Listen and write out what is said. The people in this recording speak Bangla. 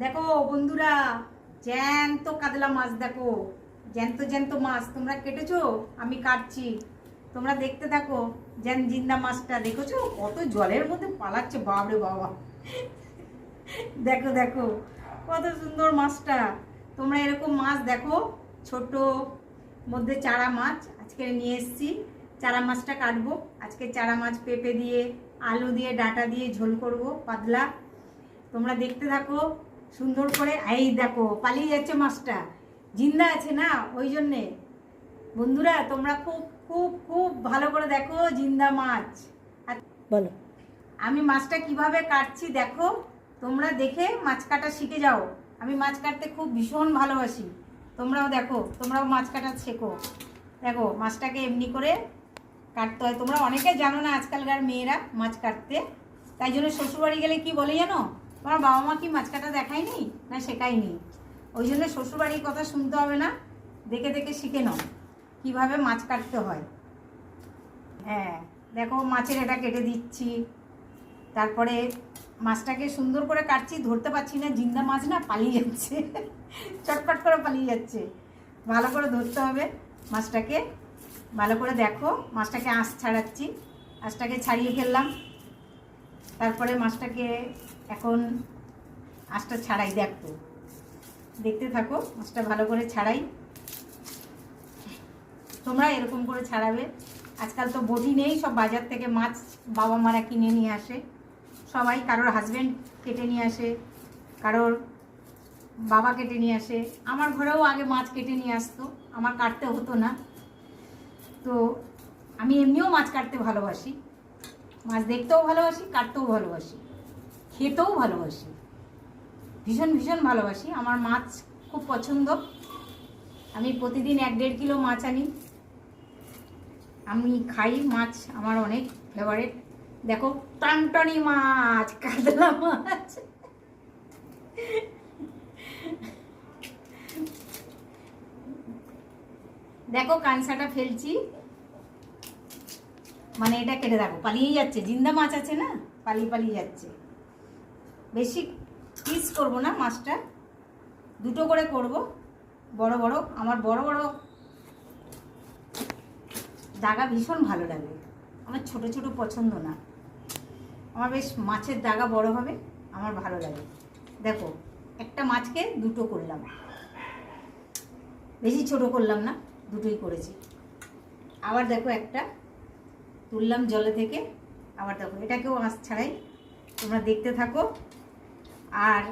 দেখো বন্ধুরা, জ্যান্ত কাতলা মাছ। দেখো জ্যান্ত জ্যান্ত মাছ তোমরা কেটেছো, আমি কাটছি, তোমরা দেখতে থাকো। জিন্দা মাছটা দেখেছো কত জলের মধ্যে পালাচ্ছে, বাবরে বাবা। দেখো দেখো কত সুন্দর মাছটা। তোমরা এরকম মাছ দেখো, ছোট মধ্যে চারা মাছ আজকে নিয়ে এসেছি। চারা মাছটা কাটবো আজকে। চারা মাছ পেঁপে দিয়ে, আলু দিয়ে, ডাঁটা দিয়ে ঝোল করব পাতলা। তোমরা দেখতে থাকো সুন্দর করে। এই দেখো পালিয়ে যাচ্ছে মাছটা, জিন্দা আছে না, ওই জন্যে। বন্ধুরা তোমরা খুব খুব খুব ভালো করে দেখো, জিন্দা মাছ। আর বলো। আমি মাছটা কিভাবে কাটছি দেখো, তোমরা দেখে মাছ কাটা শিখে যাও। আমি মাছ কাটতে খুব ভীষণ ভালোবাসি, তোমরাও দেখো, তোমরাও মাছ কাটা শেখো। দেখো মাছটাকে এমনি করে কাটতে হয়। তোমরা অনেকে জানো না আজকালকার মেয়েরা মাছ কাটতে, তাই জন্য শ্বশুরবাড়ি গেলে কি বলে জানো, তোমার বাবা মা কি মাছ কাটা দেখায়নি না শেখায়নি, ওই জন্য শ্বশুরবাড়ির কথা শুনতে হবে না, দেখে দেখে শিখে নাও কীভাবে মাছ কাটতে হয়। হ্যাঁ দেখো মাছের এটা কেটে দিচ্ছি, তারপরে মাছটাকে সুন্দর করে কাটছি, ধরতে পারছি না, জিন্দা মাছ না, পালিয়ে যাচ্ছে, চটপট করে পালিয়ে যাচ্ছে। ভালো করে ধরতে হবে মাছটাকে, ভালো করে দেখো। মাছটাকে আঁশ ছাড়াচ্ছি, আঁশটাকে ছাড়িয়ে ফেললাম। তারপরে মাছটাকে এখন আঁশটা ছাড়াই, দেখো দেখতে থাকো, মাছটা ভালো করে ছাড়াই। তোমরা এরকম করে ছাড়াবে। আজকাল তো বটি নেই, সব বাজার থেকে মাছ বাবা মারা কিনে নিয়ে আসে সবাই। কারোর হাজব্যান্ড কেটে নিয়ে আসে, কারোর বাবা কেটে নিয়ে আসে। আমার ঘরেও আগে মাছ কেটে নিয়ে আসতো, আমার কাটতে হতো না। তো আমি এমনিও মাছ কাটতে ভালোবাসি, মাছ দেখতেও ভালোবাসি, কাটতেও ভালোবাসি, খেতেও ভালোবাসি, ভীষণ ভীষণ ভালোবাসি। আমার মাছ খুব পছন্দ, আমি প্রতিদিন 1-1.5 কিলো মাছ আনি, আমি খাই মাছ, আমার অনেক ফেভারিট। দেখো টনটনি মাছ, কাতলা মাছ। দেখো কানসাটা ফেলছি, মানে এটা কেটে দেখো পালিয়ে যাচ্ছে, জিন্দা মাছ আছে না, পালিয়ে পালিয়ে যাচ্ছে। বেশি পিস করব না মাছটা, দুটো করে করব, বড় বড়। আমার বড় বড় দাগা ভীষণ ভালো লাগে, আমার ছোট ছোট পছন্দ না, আমার বেশ মাছের দাগা বড় হবে, আমার ভালো লাগে। দেখো একটা মাছকে দুটো করলাম, বেশি ছোট করলাম না, দুটোই করেছি। আবার দেখো একটা তুললাম জলে থেকে, আবার দেখো এটাকেও আঁশ ছাড়াই। তোমরা দেখতে থাকো। আর